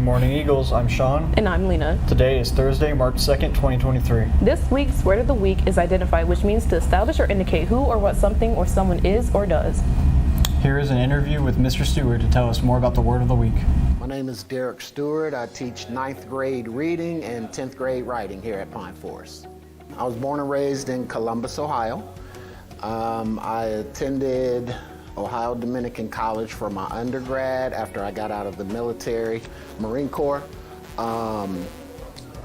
Morning Eagles, I'm Sean. And I'm Lena. Today is Thursday, March 2nd, 2023. This week's word of the week is identify, which means to establish or indicate who or what something or someone is or does. Here is an interview with Mr. Stewart to tell us more about the word of the week. My name is Derek Stewart. I teach 9th grade reading and 10th grade writing here at Pine Forest. I was born and raised in Columbus, Ohio. I attended Ohio Dominican College for my undergrad after I got out of the military, Marine Corps,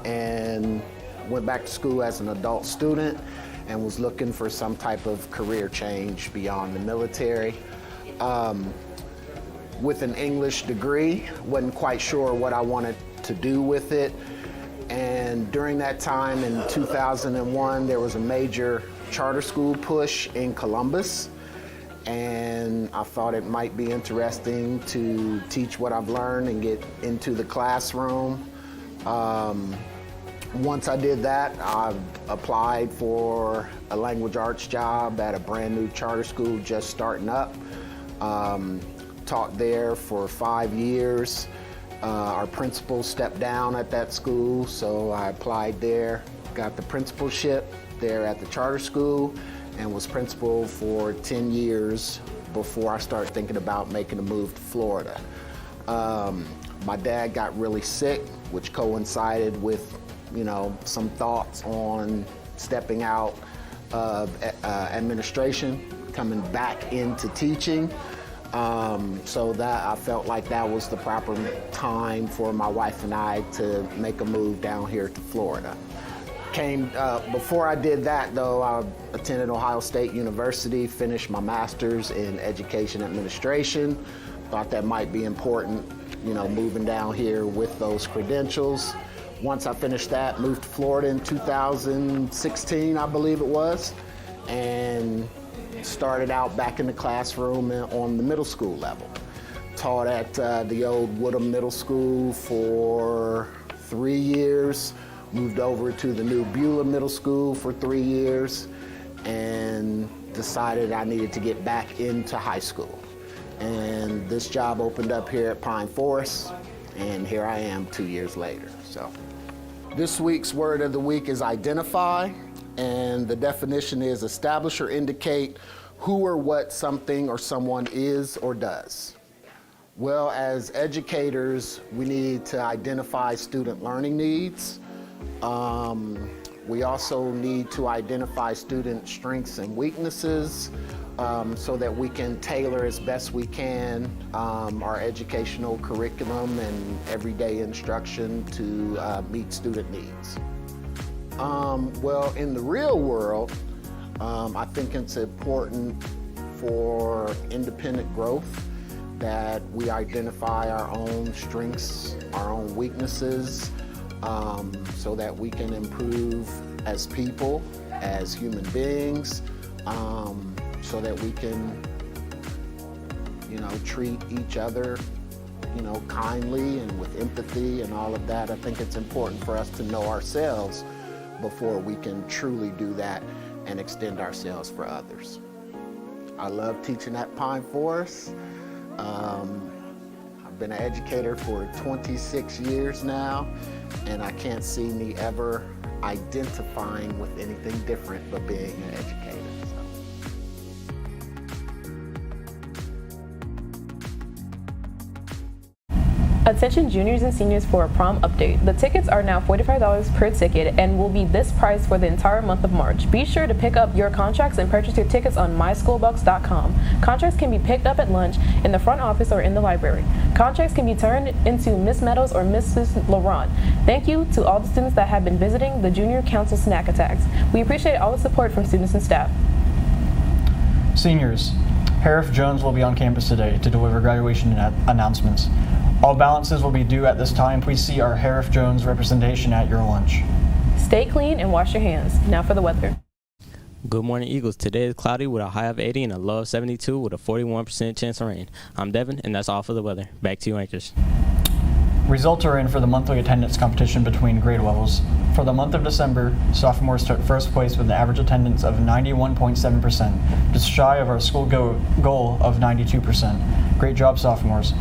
and went back to school as an adult student and was looking for some type of career change beyond the military. With an English degree, wasn't quite sure what I wanted to do with it. And during that time in 2001, there was a major charter school push in Columbus. And I thought it might be interesting to teach what I've learned and get into the classroom. Once I did that, I applied for a language arts job at a brand new charter school just starting up. Taught there for 5 years. Our principal stepped down at that school, so I applied there, got the principalship there at the charter school, and was principal for 10 years before I started thinking about making a move to Florida. My dad got really sick, which coincided with, some thoughts on stepping out of administration, coming back into teaching. So that I felt like that was the proper time for my wife and I to make a move down here to Florida. Before I did that though, I attended Ohio State University, finished my master's in education administration. Thought that might be important, moving down here with those credentials. Once I finished that, moved to Florida in 2016, I believe it was, and started out back in the classroom on the middle school level. Taught at the old Woodham Middle School for 3 years. Moved over to the new Beulah Middle School for 3 years and decided I needed to get back into high school. And this job opened up here at Pine Forest, and here I am 2 years later. So this week's word of the week is identify, and the definition is establish or indicate who or what something or someone is or does. Well, as educators, we need to identify student learning needs. We also need to identify student strengths and weaknesses so that we can tailor as best we can our educational curriculum and everyday instruction to meet student needs. Well, in the real world, I think it's important for independent growth that we identify our own strengths, our own weaknesses, so that we can improve as people, as human beings, so that we can, treat each other, kindly and with empathy and all of that. I think it's important for us to know ourselves before we can truly do that and extend ourselves for others. I love teaching at Pine Forest. I've been an educator for 26 years now, and I can't see me ever identifying with anything different but being an educator. Attention juniors and seniors for a prom update. The tickets are now $45 per ticket and will be this price for the entire month of March. Be sure to pick up your contracts and purchase your tickets on myschoolbucks.com. Contracts can be picked up at lunch, in the front office, or in the library. Contracts can be turned into Miss Meadows or Mrs. Laurent. Thank you to all the students that have been visiting the Junior Council Snack Attacks. We appreciate all the support from students and staff. Seniors, Sheriff Jones will be on campus today to deliver graduation announcements. All balances will be due at this time. Please see our Sheriff Jones representation at your lunch. Stay clean and wash your hands. Now for the weather. Good morning, Eagles. Today is cloudy with a high of 80 and a low of 72 with a 41% chance of rain. I'm Devin, and that's all for the weather. Back to you, anchors. Results are in for the monthly attendance competition between grade levels. For the month of December, sophomores took first place with an average attendance of 91.7%, just shy of our school goal of 92%. Great job, sophomores.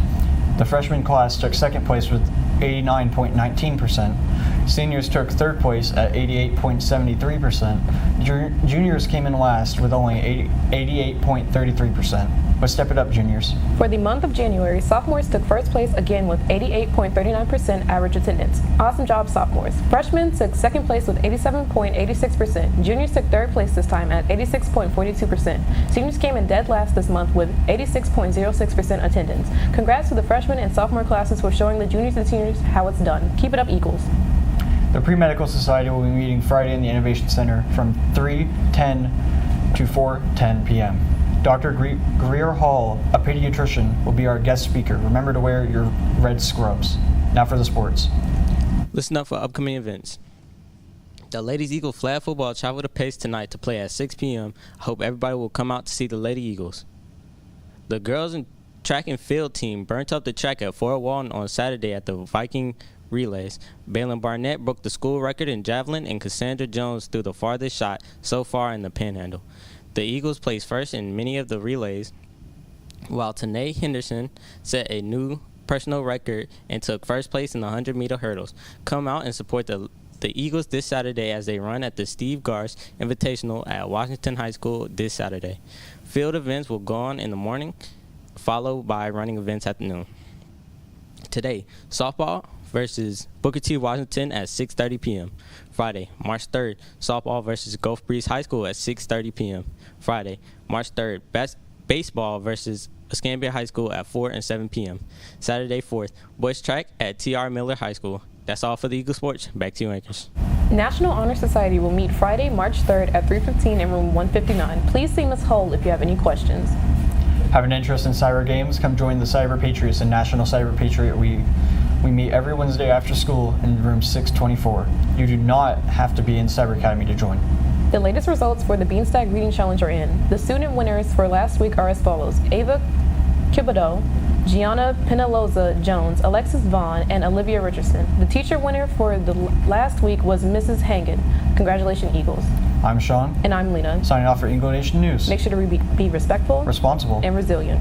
The freshman class took second place with 89.19%. Seniors took third place at 88.73%. Juniors came in last with only 88.33%. But step it up, juniors. For the month of January, sophomores took first place again with 88.39% average attendance. Awesome job, sophomores. Freshmen took second place with 87.86%. Juniors took third place this time at 86.42%. Seniors came in dead last this month with 86.06% attendance. Congrats to the freshman and sophomore classes for showing the juniors and seniors how it's done. Keep it up, Eagles. The Pre-Medical Society will be meeting Friday in the Innovation Center from 3:10 to 4:10 p.m. Dr. Greer Hall, a pediatrician, will be our guest speaker. Remember to wear your red scrubs. Now for the sports. Listen up for upcoming events. The Ladies Eagle flag football travel to Pace tonight to play at 6 p.m. I hope everybody will come out to see the Lady Eagles. The girls and track and field team burnt up the track at Fort Walton on Saturday at the Viking Relays. Baylon Barnett broke the school record in javelin, and Cassandra Jones threw the farthest shot so far in the Panhandle. The Eagles placed first in many of the relays, while Tanae Henderson set a new personal record and took first place in the 100-meter hurdles. Come out and support the Eagles this Saturday as they run at the Steve Gars Invitational at Washington High School this Saturday. Field events will go on in the morning, followed by running events at noon. Today, softball versus Booker T. Washington at 6:30 p.m. Friday, March 3rd, softball versus Gulf Breeze High School at 6:30 p.m. Friday, March 3rd, baseball versus Escambia High School at 4 and 7 p.m. Saturday 4th, boys track at T.R. Miller High School. That's all for the Eagle Sports. Back to you, anchors. National Honor Society will meet Friday, March 3rd at 3:15 in room 159. Please see Ms. Hull if you have any questions. Have an interest in cyber games? Come join the Cyber Patriots and National Cyber Patriot Week. We meet every Wednesday after school in room 624. You do not have to be in Cyber Academy to join. The latest results for the Beanstack Reading Challenge are in. The student winners for last week are as follows: Ava Kibodeau, Gianna Penaloza Jones, Alexis Vaughn, and Olivia Richardson. The teacher winner for the last week was Mrs. Hangen. Congratulations, Eagles. I'm Sean. And I'm Lena. Signing off for Eagle Nation News. Make sure to be respectful, Responsible, and resilient.